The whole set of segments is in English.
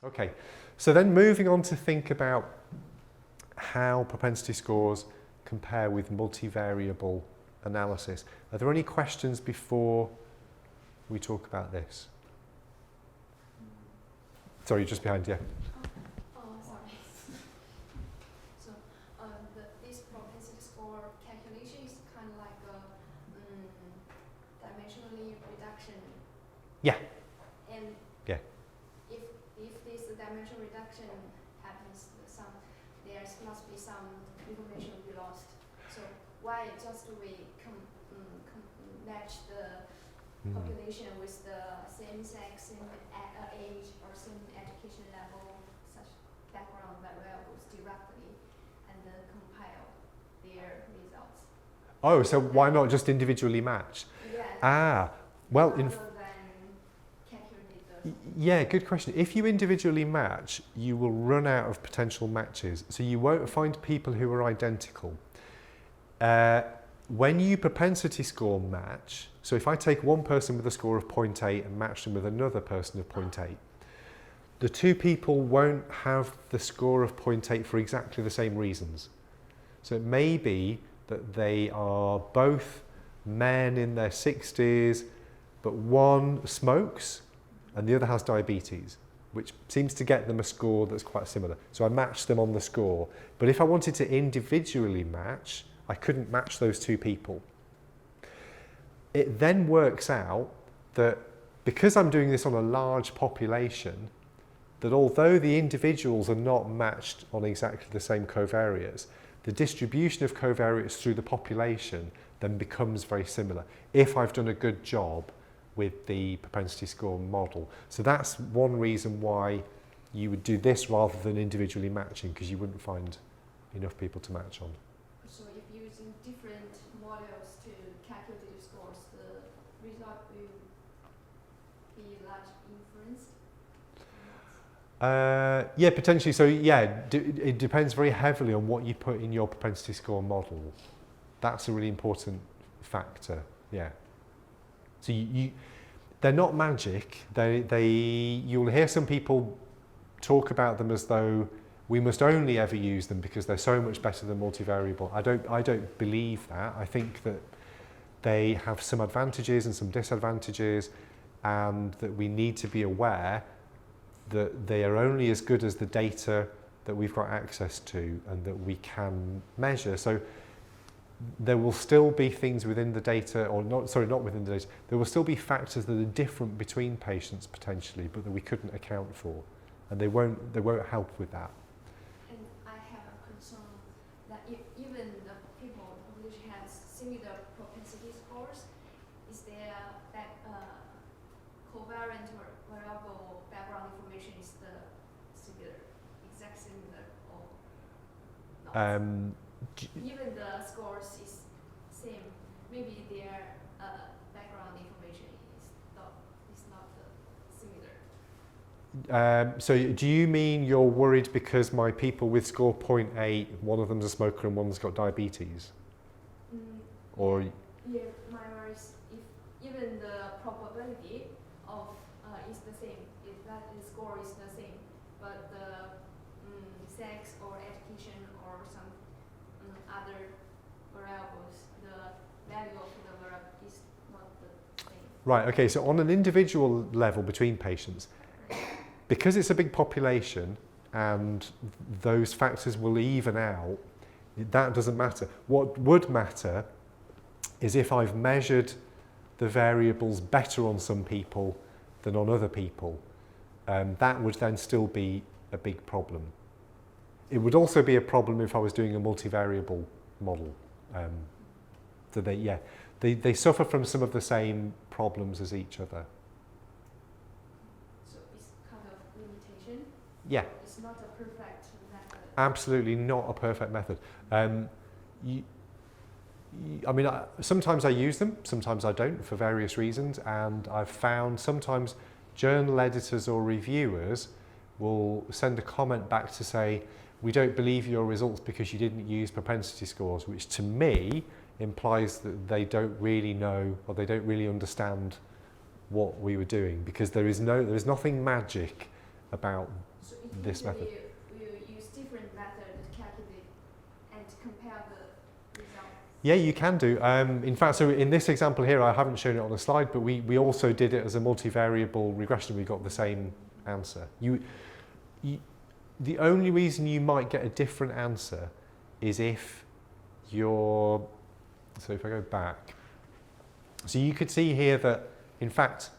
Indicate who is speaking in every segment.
Speaker 1: Okay, so then moving on to think about how propensity scores compare with multivariable analysis. Are there any questions before we talk about this? Sorry, just behind you.
Speaker 2: Sorry. So this propensity score calculation is kind of like a dimensionally reduction.
Speaker 1: Yeah.
Speaker 2: And
Speaker 1: yeah.
Speaker 2: if this dimensional reduction happens, there must be some information we lost. So why just we match the population with the same sex, same age, or same education level, such background variables directly, and then compile their results.
Speaker 1: Oh, so why not just individually match?
Speaker 2: Yeah.
Speaker 1: Well,
Speaker 3: Yeah,
Speaker 1: good question. If you individually match, you will run out of potential matches. So you won't find people who are identical. When you propensity score match, so if I take one person with a score of 0.8 and match them with another person of 0.8, the two people won't have the score of 0.8 for exactly the same reasons. So it may be that they are both men in their 60s, but one smokes and the other has diabetes, which seems to get them a score that's quite similar. So I matched them on the score. But if I wanted to individually match, I couldn't match those two people. It then works out that because I'm doing this on a large population, that although the individuals are not matched on exactly the same covariates, the distribution of covariates through the population then becomes very similar if I've done a good job with the propensity score model. So that's one reason why you would do this rather than individually matching, because you wouldn't find enough people to match on.
Speaker 2: So if using different models to calculate the scores, the result will be large influenced?
Speaker 1: Yeah, potentially. So yeah, it depends very heavily on what you put in your propensity score model. That's a really important factor. Yeah. So they're not magic. You'll hear some people talk about them as though we must only ever use them because they're so much better than multivariable. I don't believe that. I think that they have some advantages and some disadvantages, and that we need to be aware that they are only as good as the data that we've got access to and that we can measure. So there will still be things within the data, or not within the data, there will still be factors that are different between patients potentially, but that we couldn't account for, and they won't help with that.
Speaker 2: And I have a concern that even the people which has similar propensity scores, is there that covariant or variable background information is the exact similar or not? Even the scores is same, maybe their background information is not similar.
Speaker 1: So do you mean you're worried because my people with score 0.8, one of them's a smoker and one's got diabetes? Or
Speaker 2: yeah, my worry is if even the probability of is the same, if that the score is the same, but the sex or education or some other variables, the value of the variable is not the same.
Speaker 1: Right, okay, so on an individual level between patients, because it's a big population and those factors will even out, that doesn't matter. What would matter is if I've measured the variables better on some people than on other people, that would then still be a big problem. It would also be a problem if I was doing a multivariable model. So they suffer from some of the same problems as each other.
Speaker 2: So it's kind of limitation?
Speaker 1: Yeah.
Speaker 2: It's not a perfect method?
Speaker 1: Absolutely not a perfect method. I mean, sometimes I use them, sometimes I don't for various reasons, and I've found sometimes journal editors or reviewers will send a comment back to say, we don't believe your results because you didn't use propensity scores, which to me implies that they don't really know or they don't really understand what we were doing, because there is nothing magic about
Speaker 2: So
Speaker 1: this method.
Speaker 2: we use different methods to calculate and compare the results.
Speaker 1: Yeah, you can do. In fact, so in this example here, I haven't shown it on the slide, but we also did it as a multivariable regression. We got the same answer. The only reason you might get a different answer is if you're, so if I go back, so you could see here that, in fact,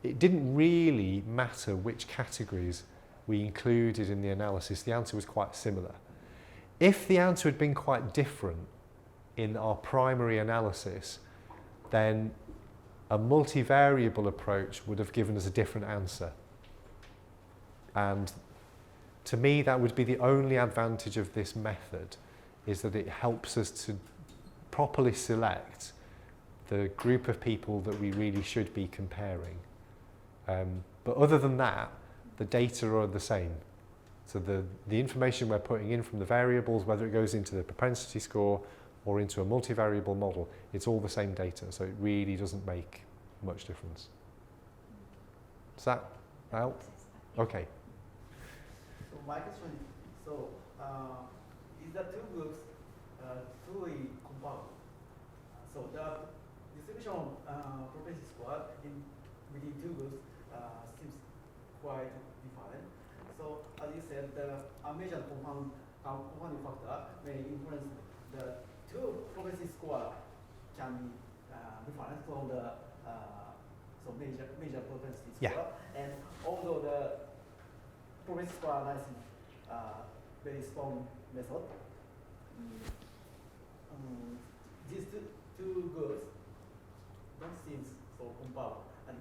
Speaker 1: it didn't really matter which categories we included in the analysis. The answer was quite similar. If the answer had been quite different in our primary analysis, then a multivariable approach would have given us a different answer. And to me, that would be the only advantage of this method, is that it helps us to properly select the group of people that we really should be comparing. But other than that, the data are the same. So the information we're putting in from the variables, whether it goes into the propensity score or into a multivariable model, it's all the same data. So it really doesn't make much difference. Does that help? Okay.
Speaker 3: So my question is, so is the two groups truly comparable? So the distribution of propensity score within two groups seems quite different. So as you said, the unmeasured compounding factor may influence the two propensity score can be different from the major propensity score.
Speaker 1: Yeah.
Speaker 3: And although the propensity score analysis very strong method, these two groups don't seem so comparable and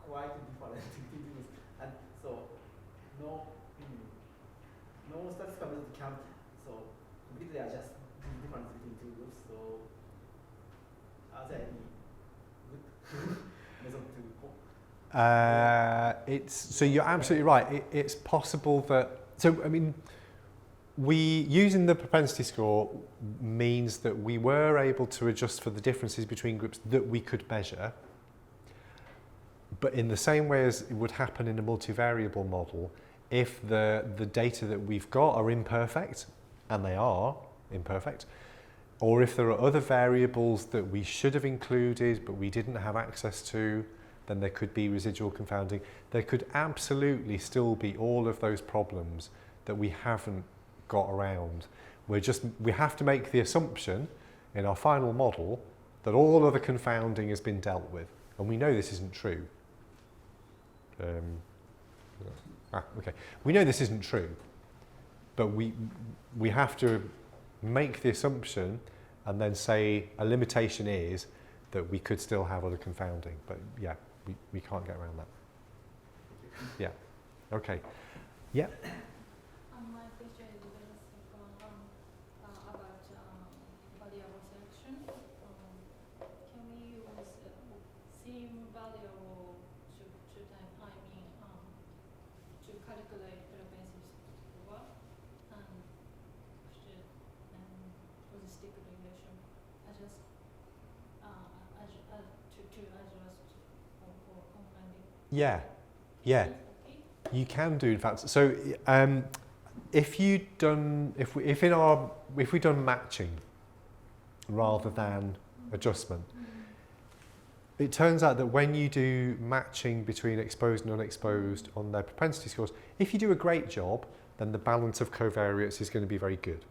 Speaker 3: quite different. And so no statistical method can completely adjust the difference between two groups. So are there any good method to
Speaker 1: So you're absolutely right. It's possible that, so I mean, using the propensity score means that we were able to adjust for the differences between groups that we could measure. But in the same way as it would happen in a multivariable model, if the data that we've got are imperfect, and they are imperfect, or if there are other variables that we should have included but we didn't have access to, then there could be residual confounding. There could absolutely still be all of those problems that we haven't got around. We have to make the assumption in our final model that all other confounding has been dealt with, and we know this isn't true. Okay. We know this isn't true, but we have to make the assumption and then say a limitation is that we could still have other confounding. But yeah, we can't get around that. Yeah. Okay. Yeah.
Speaker 4: My question is about variable selection. Can we use same variable to calculate propensity score and logistic regression adjust to adjust for confounding?
Speaker 1: Yeah. Yeah. You can do, in fact. So, if we've done matching rather than adjustment, it turns out that when you do matching between exposed and unexposed on their propensity scores, if you do a great job, then the balance of covariates is going to be very good.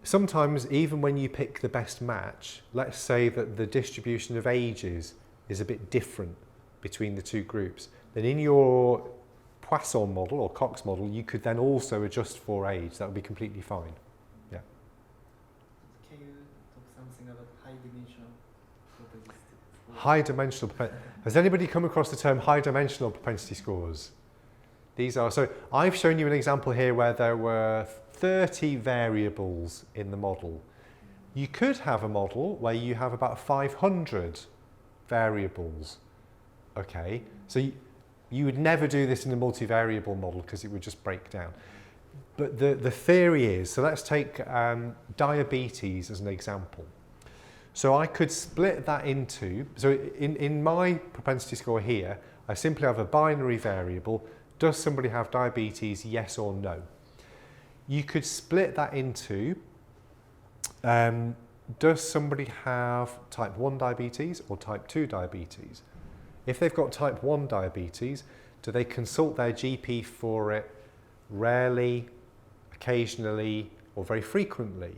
Speaker 1: Sometimes, even when you pick the best match, let's say that the distribution of ages is a bit different between the two groups, then in your Poisson model or Cox model, you could then also adjust for age. That would be completely fine. Yeah.
Speaker 3: Can you talk something about high-dimensional propensity?
Speaker 1: High-dimensional. Has anybody come across the term high-dimensional propensity scores? These are, so I've shown you an example here where there were 30 variables in the model. You could have a model where you have about 500 variables. Okay, so you would never do this in a multivariable model because it would just break down. But the theory is, so let's take diabetes as an example. So I could split that into, so in my propensity score here, I simply have a binary variable, does somebody have diabetes, yes or no? You could split that into, does somebody have type 1 diabetes or type 2 diabetes? If they've got type 1 diabetes, do they consult their GP for it rarely, occasionally, or very frequently?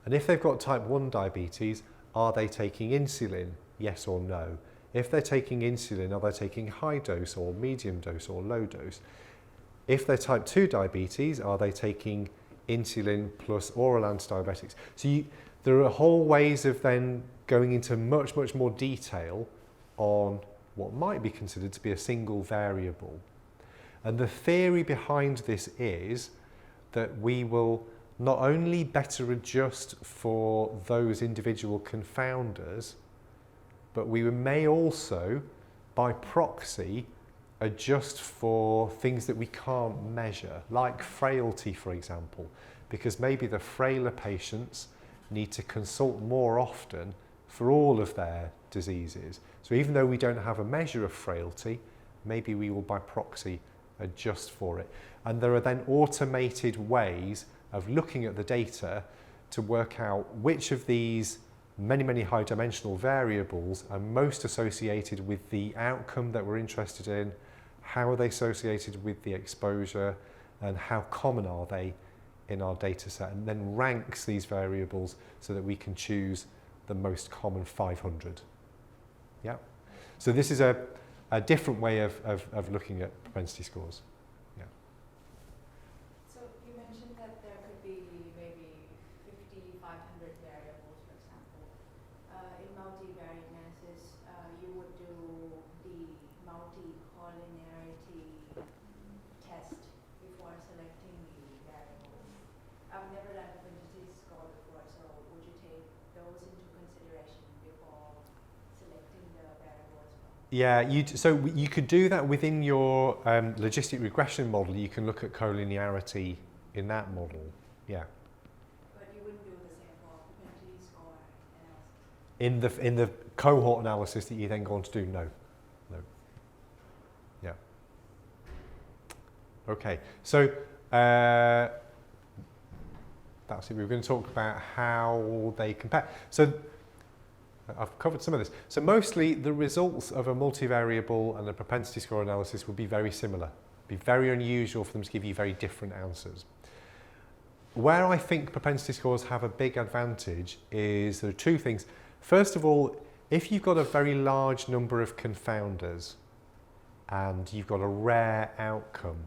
Speaker 1: And if they've got type 1 diabetes, are they taking insulin, yes or no? If they're taking insulin, are they taking high dose or medium dose or low dose? If they're type 2 diabetes, are they taking insulin plus oral antidiabetics? So there are whole ways of then going into much, much more detail on what might be considered to be a single variable. And the theory behind this is that we will not only better adjust for those individual confounders, but we may also, by proxy, adjust for things that we can't measure, like frailty, for example, because maybe the frailer patients need to consult more often for all of their diseases. So even though we don't have a measure of frailty, maybe we will by proxy adjust for it. And there are then automated ways of looking at the data to work out which of these many high dimensional variables are most associated with the outcome that we're interested in, how are they associated with the exposure, and how common are they in our data set, and then ranks these variables so that we can choose the most common 500. Yeah. So this is a different way of looking at propensity scores. Yeah.
Speaker 5: So you mentioned that there could be maybe 50, 500 variables, for example. In multivariate analysis, you would do the multi-collinearity test before selecting the variables. I've never done a propensity score before, so would you take those into consideration before selecting the variable as well?
Speaker 1: Yeah, so you could do that within your logistic regression model. You can look at collinearity in that model. Yeah.
Speaker 5: But you wouldn't do the same for propensity score analysis?
Speaker 1: In the cohort analysis that you then go on to do, no. Yeah. Okay, so that's it. We're going to talk about how they compare. So I've covered some of this. So mostly the results of a multivariable and a propensity score analysis would be very similar. It'd be very unusual for them to give you very different answers. Where I think propensity scores have a big advantage is there are two things. First of all, if you've got a very large number of confounders and you've got a rare outcome,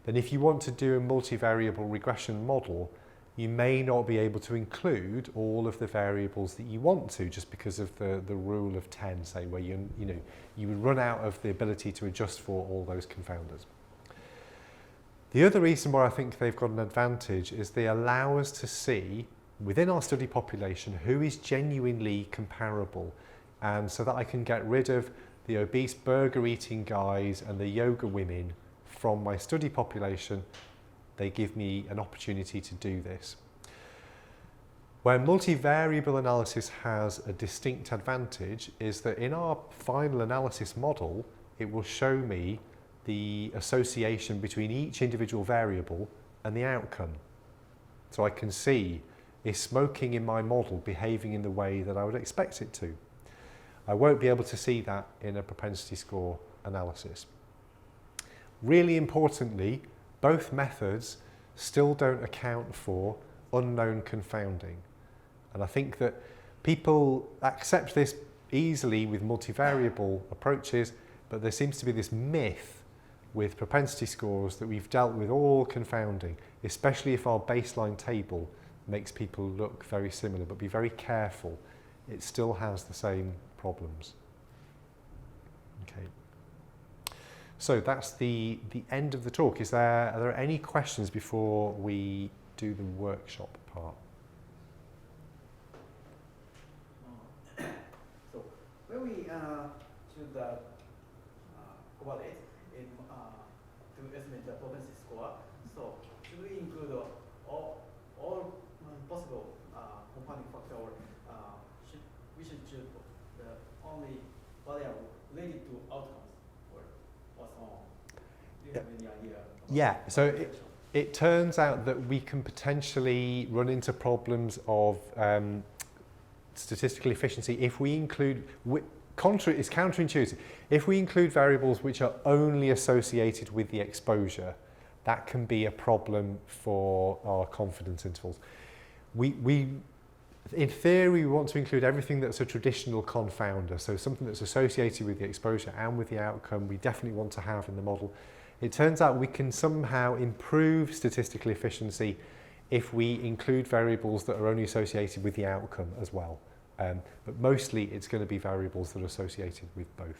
Speaker 1: then if you want to do a multivariable regression model, you may not be able to include all of the variables that you want to, just because of the rule of 10, say, where you would run out of the ability to adjust for all those confounders. The other reason why I think they've got an advantage is they allow us to see within our study population who is genuinely comparable, and so that I can get rid of the obese burger eating guys and the yoga women from my study population. They give me an opportunity to do this. Where multivariable analysis has a distinct advantage is that in our final analysis model, it will show me the association between each individual variable and the outcome. So I can see, is smoking in my model behaving in the way that I would expect it to? I won't be able to see that in a propensity score analysis. Really importantly, both methods still don't account for unknown confounding. And I think that people accept this easily with multivariable approaches, but there seems to be this myth with propensity scores that we've dealt with all confounding, especially if our baseline table makes people look very similar. But be very careful, it still has the same problems. Okay. So that's the end of the talk. Are there any questions before we do the workshop part?
Speaker 3: So when we choose the correlate in to estimate the propensity score, so should we include all possible compounding factor, or we should choose the only variable related to outcomes, or so on? Do you have any idea?
Speaker 1: Yeah, so it turns out that we can potentially run into problems of statistical efficiency if we include, it's counterintuitive, if we include variables which are only associated with the exposure, that can be a problem for our confidence intervals. In theory, we want to include everything that's a traditional confounder, so something that's associated with the exposure and with the outcome we definitely want to have in the model. It turns out we can somehow improve statistical efficiency if we include variables that are only associated with the outcome as well. But mostly it's going to be variables that are associated with both.